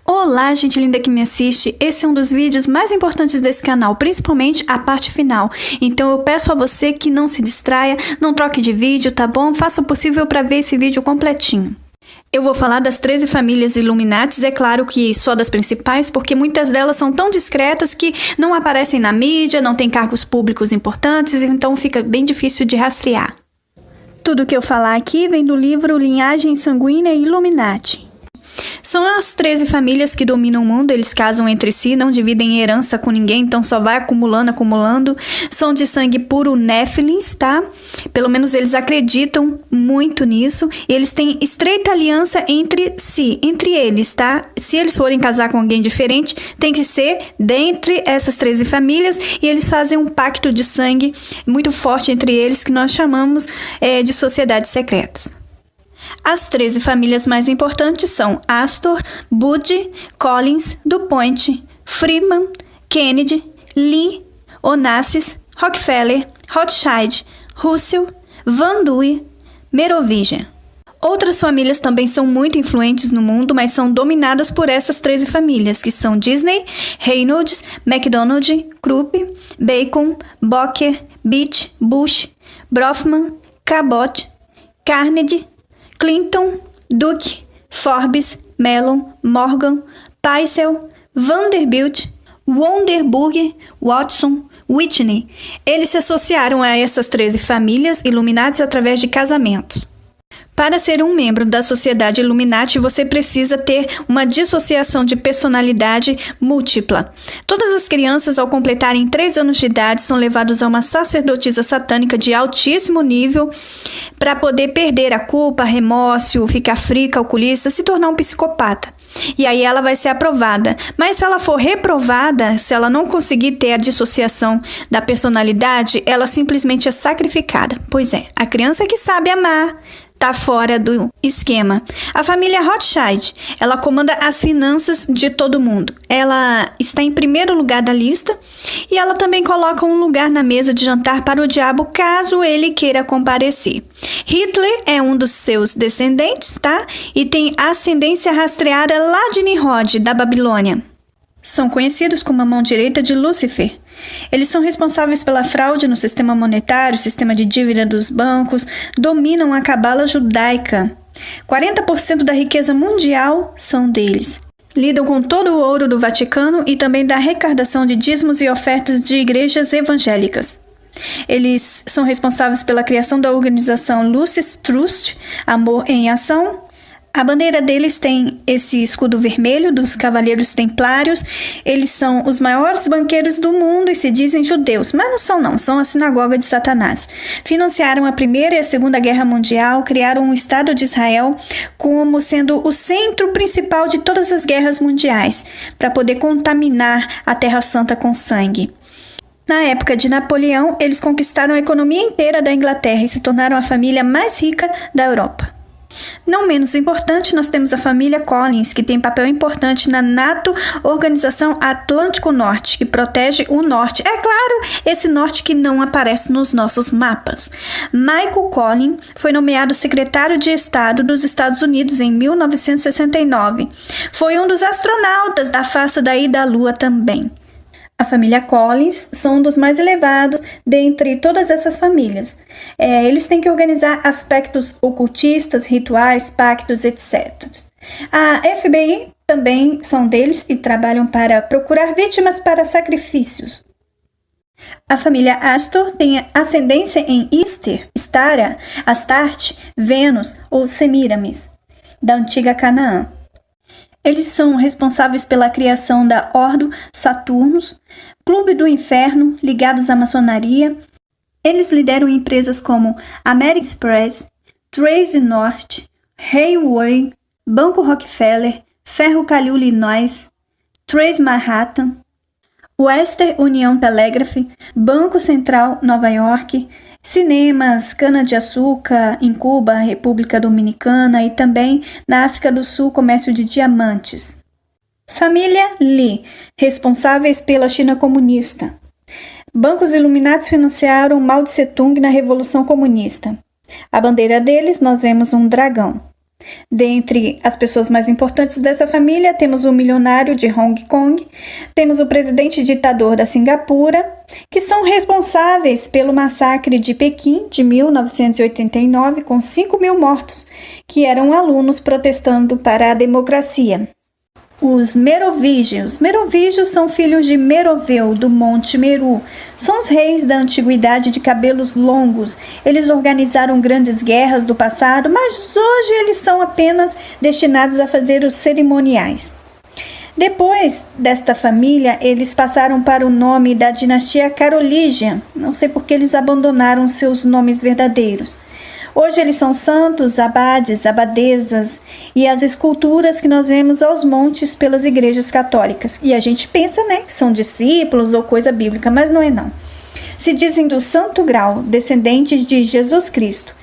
Olá, gente linda que me assiste. Esse é um dos vídeos mais importantes desse canal, principalmente a parte final. Então eu peço a você que não se distraia, não troque de vídeo, tá bom? Faça o possível para ver esse vídeo completinho. Eu vou falar das 13 famílias Illuminatis, é claro que só das principais, porque muitas delas são tão discretas que não aparecem na mídia, não têm cargos públicos importantes, então fica bem difícil de rastrear. Tudo que eu falar aqui vem do livro Linhagem Sanguínea Illuminati. São as 13 famílias que dominam o mundo, eles casam entre si, não dividem herança com ninguém, então só vai acumulando. São de sangue puro Néfilins, tá? Pelo menos eles acreditam muito nisso. E eles têm estreita aliança entre si, entre eles, tá? Se eles forem casar com alguém diferente, tem que ser dentre essas 13 famílias e eles fazem um pacto de sangue muito forte entre eles que nós chamamos de sociedades secretas. As 13 famílias mais importantes são Astor, Bud, Collins, DuPont, Friedman, Kennedy, Lee, Onassis, Rockefeller, Rothschild, Russell, Van Duyne, Merovingian. Outras famílias também são muito influentes no mundo, mas são dominadas por essas 13 famílias, que são Disney, Reynolds, McDonald, Krupp, Bacon, Boker, Beach, Bush, Bronfman, Cabot, Carnegie, Clinton, Duke, Forbes, Mellon, Morgan, Peissel, Vanderbilt, Wonderburger, Watson, Whitney. Eles se associaram a essas 13 famílias Illuminati através de casamentos. Para ser um membro da sociedade Illuminati, você precisa ter uma dissociação de personalidade múltipla. Todas as crianças, ao completarem 3 anos de idade, são levadas a uma sacerdotisa satânica de altíssimo nível para poder perder a culpa, remorso, ficar fria, calculista, se tornar um psicopata. E aí ela vai ser aprovada. Mas se ela for reprovada, se ela não conseguir ter a dissociação da personalidade, ela simplesmente é sacrificada. Pois é, a criança que sabe amar está fora do esquema. A família Rothschild, ela comanda as finanças de todo mundo. Ela está em primeiro lugar da lista e ela também coloca um lugar na mesa de jantar para o diabo caso ele queira comparecer. Hitler é um dos seus descendentes, tá? E tem ascendência rastreada lá de Nimrod, da Babilônia. São conhecidos como a mão direita de Lúcifer. Eles são responsáveis pela fraude no sistema monetário, sistema de dívida dos bancos, dominam a cabala judaica. 40% da riqueza mundial são deles. Lidam com todo o ouro do Vaticano e também da arrecadação de dízimos e ofertas de igrejas evangélicas. Eles são responsáveis pela criação da organização Lucis Trust, Amor em Ação. A bandeira deles tem esse escudo vermelho dos Cavaleiros Templários. Eles são os maiores banqueiros do mundo e se dizem judeus, mas não, são a sinagoga de Satanás. Financiaram a Primeira e a Segunda Guerra Mundial, criaram o Estado de Israel como sendo o centro principal de todas as guerras mundiais, para poder contaminar a Terra Santa com sangue. Na época de Napoleão, eles conquistaram a economia inteira da Inglaterra e se tornaram a família mais rica da Europa. Não menos importante, nós temos a família Collins, que tem papel importante na NATO, Organização Atlântico Norte, que protege o Norte. É claro, esse Norte que não aparece nos nossos mapas. Michael Collins foi nomeado secretário de Estado dos Estados Unidos em 1969. Foi um dos astronautas da face da ida à Lua também. A família Collins são um dos mais elevados dentre todas essas famílias. Eles têm que organizar aspectos ocultistas, rituais, pactos, etc. A FBI também são deles e trabalham para procurar vítimas para sacrifícios. A família Astor tem ascendência em Ister, Stara, Astarte, Vênus ou Semiramis, da antiga Canaã. Eles são responsáveis pela criação da Ordo Saturnus, Clube do Inferno, ligados à maçonaria. Eles lideram empresas como American Express, Trace Norte, Railway, Banco Rockefeller, Ferro Calil Illinois, Trace Manhattan, Western Union Telegraph, Banco Central Nova York, cinemas, cana-de-açúcar em Cuba, República Dominicana e também na África do Sul, comércio de diamantes. Família Lee, responsáveis pela China comunista. Bancos Illuminati financiaram Mao Tse Tung na Revolução Comunista. A bandeira deles, nós vemos um dragão. Dentre as pessoas mais importantes dessa família, temos o milionário de Hong Kong, temos o presidente ditador da Singapura, que são responsáveis pelo massacre de Pequim de 1989, com 5.000 mortos, que eram alunos protestando para a democracia. Os Merovígios. Merovígios são filhos de Meroveu, do Monte Meru. São os reis da antiguidade de cabelos longos. Eles organizaram grandes guerras do passado, mas hoje eles são apenas destinados a fazer os cerimoniais. Depois desta família, eles passaram para o nome da dinastia Carolígia. Não sei por que eles abandonaram seus nomes verdadeiros. Hoje eles são santos, abades, abadesas e as esculturas que nós vemos aos montes pelas igrejas católicas. E a gente pensa, que são discípulos ou coisa bíblica, mas não é não. Se dizem do Santo Grau, descendentes de Jesus Cristo.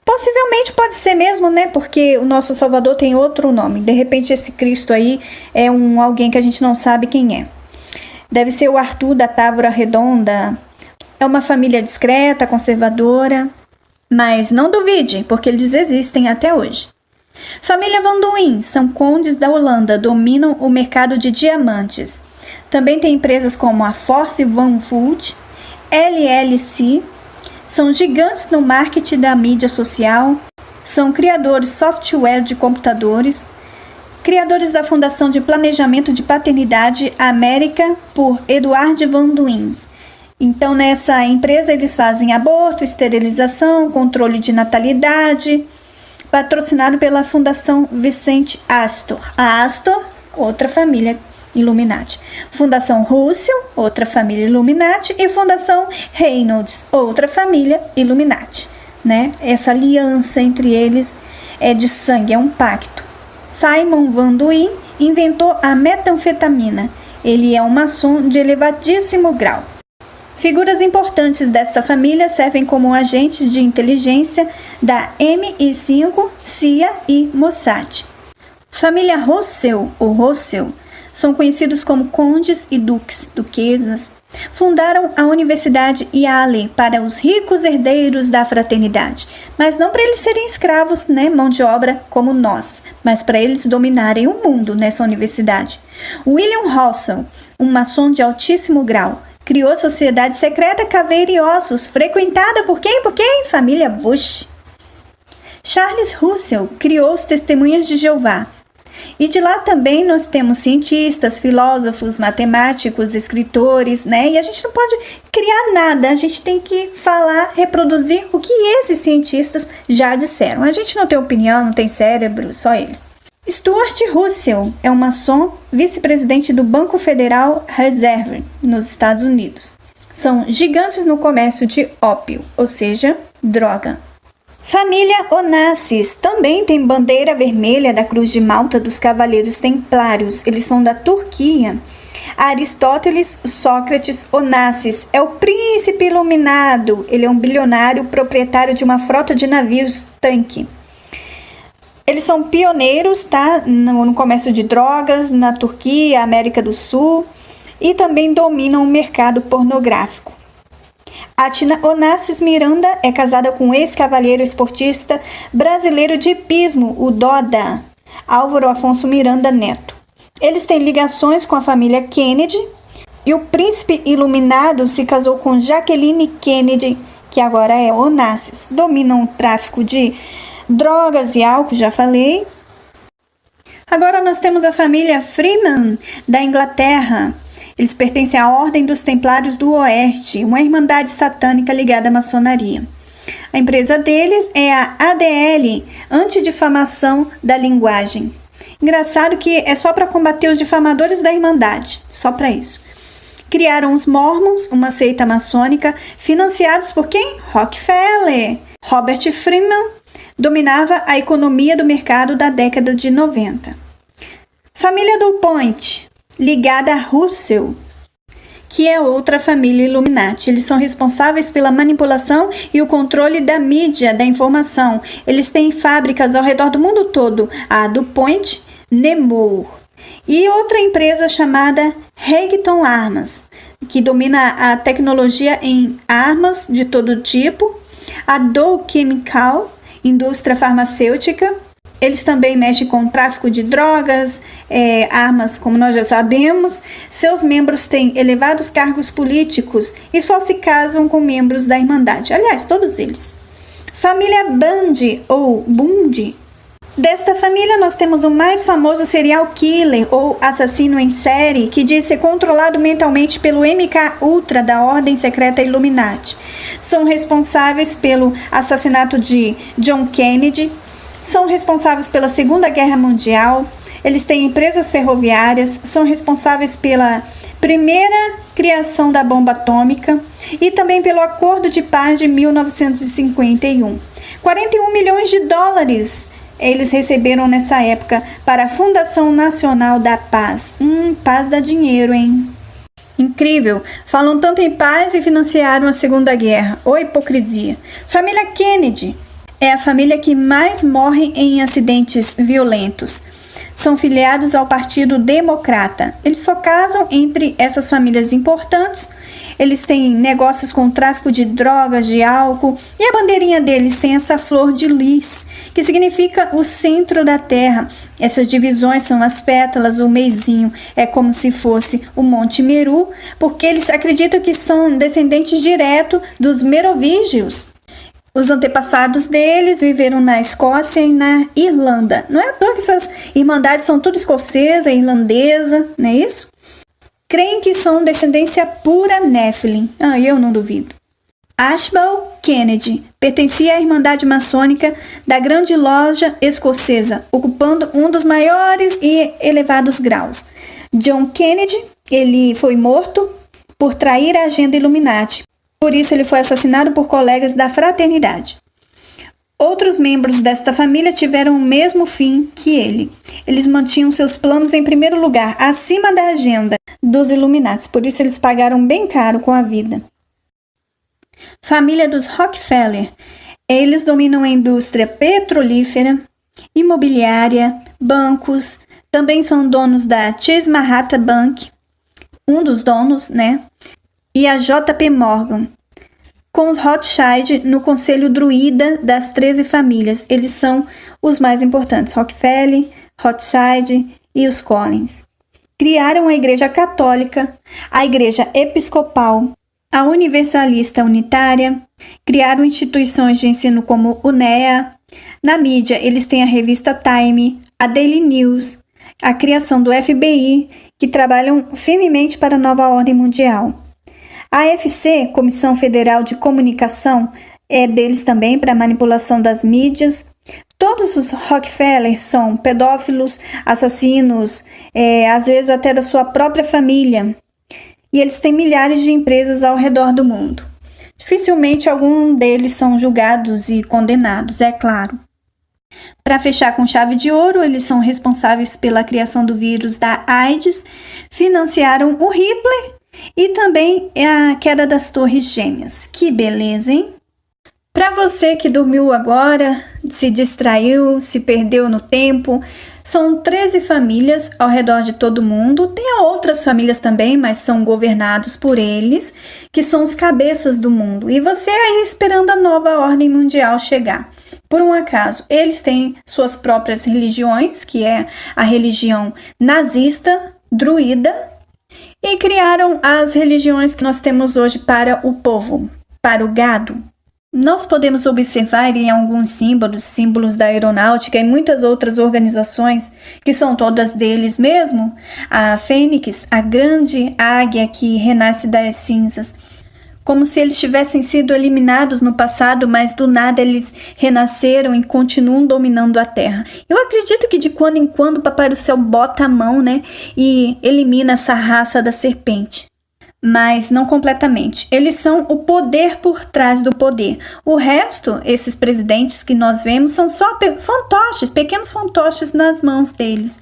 Possivelmente pode ser mesmo, porque o nosso Salvador tem outro nome. De repente esse Cristo aí é alguém que a gente não sabe quem é. Deve ser o Arthur da Távora Redonda. É uma família discreta, conservadora. Mas não duvide, porque eles existem até hoje. Família Van Duyn são condes da Holanda, dominam o mercado de diamantes. Também tem empresas como a Force Van Food, LLC, são gigantes no marketing da mídia social, são criadores de software de computadores, criadores da Fundação de Planejamento de Paternidade América por Edward Van Duyn. Então, nessa empresa, eles fazem aborto, esterilização, controle de natalidade, patrocinado pela Fundação Vicente Astor. A Astor, outra família Illuminati. Fundação Russell, outra família Illuminati. E Fundação Reynolds, outra família Illuminati. Essa aliança entre eles é de sangue, é um pacto. Simon Van Duyn inventou a metanfetamina. Ele é um maçom de elevadíssimo grau. Figuras importantes dessa família servem como agentes de inteligência da MI5, CIA e Mossad. Família Russell ou Russell são conhecidos como condes e duquesas. Fundaram a Universidade Yale para os ricos herdeiros da fraternidade, mas não para eles serem escravos, mão de obra como nós, mas para eles dominarem o mundo nessa universidade. William Russell, um maçom de altíssimo grau, criou a Sociedade Secreta Caveira e Ossos, frequentada por quem? Família Bush. Charles Russell criou os Testemunhas de Jeová. E de lá também nós temos cientistas, filósofos, matemáticos, escritores, E a gente não pode criar nada, a gente tem que falar, reproduzir o que esses cientistas já disseram. A gente não tem opinião, não tem cérebro, só eles. Stuart Russell é um maçom, vice-presidente do Banco Federal Reserve, nos Estados Unidos. São gigantes no comércio de ópio, ou seja, droga. Família Onassis também tem bandeira vermelha da Cruz de Malta dos Cavaleiros Templários. Eles são da Turquia. Aristóteles Sócrates Onassis é o príncipe iluminado. Ele é um bilionário proprietário de uma frota de navios tanque. Eles são pioneiros, no comércio de drogas na Turquia, América do Sul, e também dominam o mercado pornográfico. Atina Onassis Miranda é casada com o ex-cavalheiro esportista brasileiro de hipismo, o Doda, Álvaro Afonso Miranda Neto. Eles têm ligações com a família Kennedy, e o príncipe iluminado se casou com Jacqueline Kennedy, que agora é Onassis. Dominam o tráfico de drogas e álcool, já falei. Agora nós temos a família Freeman, da Inglaterra. Eles pertencem à Ordem dos Templários do Oeste, uma irmandade satânica ligada à maçonaria. A empresa deles é a ADL, Antidifamação da Linguagem. Engraçado que é só para combater os difamadores da irmandade, só para isso. Criaram os Mormons, uma seita maçônica, financiados por quem? Rockefeller. Robert Freeman dominava a economia do mercado da década de 90. Família DuPont, ligada a Russell, que é outra família Illuminati. Eles são responsáveis pela manipulação e o controle da mídia, da informação. Eles têm fábricas ao redor do mundo todo, a DuPont, Nemours, e outra empresa chamada Regton Armas, que domina a tecnologia em armas de todo tipo, a Dow Chemical, indústria farmacêutica, Eles também mexem com tráfico de drogas, armas, como nós já sabemos. Seus membros têm elevados cargos políticos e só se casam com membros da Irmandade. Aliás, todos eles. Família Bundy ou Bundy. Desta família, nós temos o mais famoso serial killer ou assassino em série, que diz ser controlado mentalmente pelo MK-Ultra da Ordem Secreta Illuminati. São responsáveis pelo assassinato de John Kennedy, são responsáveis pela Segunda Guerra Mundial, eles têm empresas ferroviárias, são responsáveis pela primeira criação da bomba atômica e também pelo Acordo de Paz de 1951. 41 milhões de dólares eles receberam nessa época para a Fundação Nacional da Paz. Paz dá dinheiro, hein? Incrível! Falam tanto em paz e financiaram a Segunda Guerra. Ô hipocrisia! Família Kennedy é a família que mais morre em acidentes violentos. São filiados ao Partido Democrata. Eles só casam entre essas famílias importantes. Eles têm negócios com tráfico de drogas, de álcool. E a bandeirinha deles tem essa flor de lis, que significa o centro da terra. Essas divisões são as pétalas, o meizinho é como se fosse o Monte Meru, porque eles acreditam que são descendentes direto dos merovígios. Os antepassados deles viveram na Escócia e na Irlanda. Não é à toa que essas irmandades são tudo escocesa, irlandesa, não é isso? Creem que são descendência pura Nephilim. Eu não duvido. Ashbal Kennedy pertencia à Irmandade Maçônica da Grande Loja Escocesa, ocupando um dos maiores e elevados graus. John Kennedy, ele foi morto por trair a agenda Illuminati. Por isso, ele foi assassinado por colegas da fraternidade. Outros membros desta família tiveram o mesmo fim que ele. Eles mantinham seus planos em primeiro lugar, acima da agenda dos Illuminati. Por isso, eles pagaram bem caro com a vida. Família dos Rockefeller. Eles dominam a indústria petrolífera, imobiliária, bancos. Também são donos da Chase Manhattan Bank, um dos donos, né? E a JP Morgan, com os Rothschild no conselho druida das 13 famílias. Eles são os mais importantes, Rockefeller, Rothschild e os Collins. Criaram a Igreja Católica, a Igreja Episcopal, a Universalista Unitária, criaram instituições de ensino como UNEA. Na mídia, eles têm a revista Time, a Daily News, a criação do FBI, que trabalham firmemente para a nova ordem mundial. A AFC, Comissão Federal de Comunicação, é deles também para manipulação das mídias. Todos os Rockefeller são pedófilos, assassinos, às vezes até da sua própria família. E eles têm milhares de empresas ao redor do mundo. Dificilmente algum deles são julgados e condenados, é claro. Para fechar com chave de ouro, eles são responsáveis pela criação do vírus da AIDS, financiaram o Hitler e também a queda das Torres Gêmeas. Que beleza, hein? Para você que dormiu agora, se distraiu, se perdeu no tempo, são 13 famílias ao redor de todo mundo. Tem outras famílias também, mas são governados por eles, que são os cabeças do mundo. E você aí esperando a nova ordem mundial chegar. Por um acaso, eles têm suas próprias religiões, que é a religião nazista, druida, e criaram as religiões que nós temos hoje para o povo, para o gado. Nós podemos observar em alguns símbolos da aeronáutica e muitas outras organizações, que são todas deles mesmo, a fênix, a grande águia que renasce das cinzas, como se eles tivessem sido eliminados no passado, mas do nada eles renasceram e continuam dominando a Terra. Eu acredito que de quando em quando o Papai do Céu bota a mão, e elimina essa raça da serpente. Mas não completamente. Eles são o poder por trás do poder. O resto, esses presidentes que nós vemos, são só fantoches, pequenos fantoches nas mãos deles.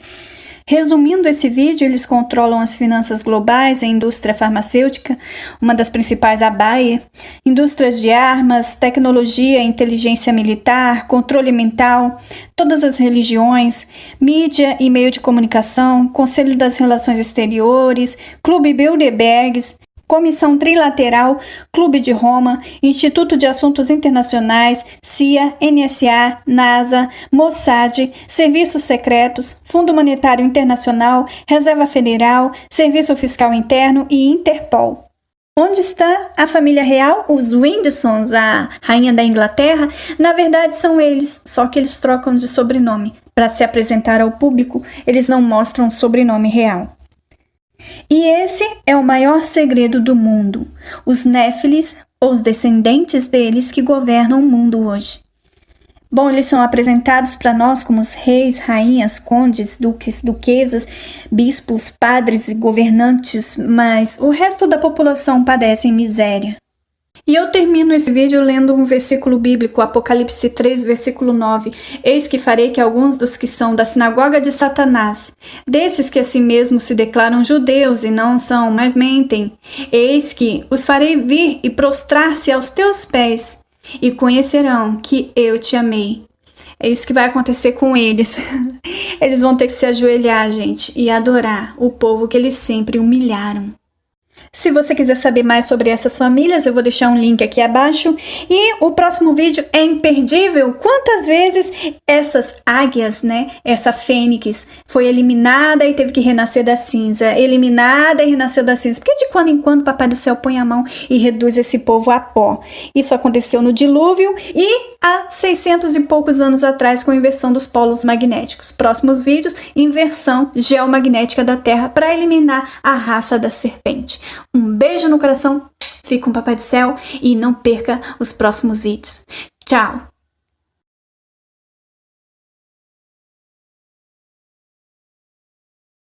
Resumindo esse vídeo, eles controlam as finanças globais, a indústria farmacêutica, uma das principais, a Bayer, indústrias de armas, tecnologia, inteligência militar, controle mental, todas as religiões, mídia e meio de comunicação, Conselho das Relações Exteriores, Clube Bilderberg, Comissão Trilateral, Clube de Roma, Instituto de Assuntos Internacionais, CIA, NSA, NASA, Mossad, Serviços Secretos, Fundo Monetário Internacional, Reserva Federal, Serviço Fiscal Interno e Interpol. Onde está a família real? Os Windsors, a rainha da Inglaterra? Na verdade são eles, só que eles trocam de sobrenome. Para se apresentar ao público, eles não mostram o sobrenome real. E esse é o maior segredo do mundo. Os Néfilis, ou os descendentes deles, que governam o mundo hoje. Bom, eles são apresentados para nós como os reis, rainhas, condes, duques, duquesas, bispos, padres e governantes, mas o resto da população padece em miséria. E eu termino esse vídeo lendo um versículo bíblico, Apocalipse 3, versículo 9. Eis que farei que alguns dos que são da sinagoga de Satanás, desses que a si mesmos se declaram judeus e não são, mas mentem, eis que os farei vir e prostrar-se aos teus pés, e conhecerão que eu te amei. É isso que vai acontecer com eles. Eles vão ter que se ajoelhar, gente, e adorar o povo que eles sempre humilharam. Se você quiser saber mais sobre essas famílias, eu vou deixar um link aqui abaixo. E o próximo vídeo é imperdível. Quantas vezes essas águias, essa fênix, foi eliminada e teve que renascer da cinza. Eliminada e renasceu da cinza. Porque de quando em quando o Papai do Céu põe a mão e reduz esse povo a pó. Isso aconteceu no dilúvio e há 600 e poucos anos atrás com a inversão dos polos magnéticos. Próximos vídeos, inversão geomagnética da Terra para eliminar a raça da serpente. Um beijo no coração, fique com o Papai do Céu e não perca os próximos vídeos. Tchau!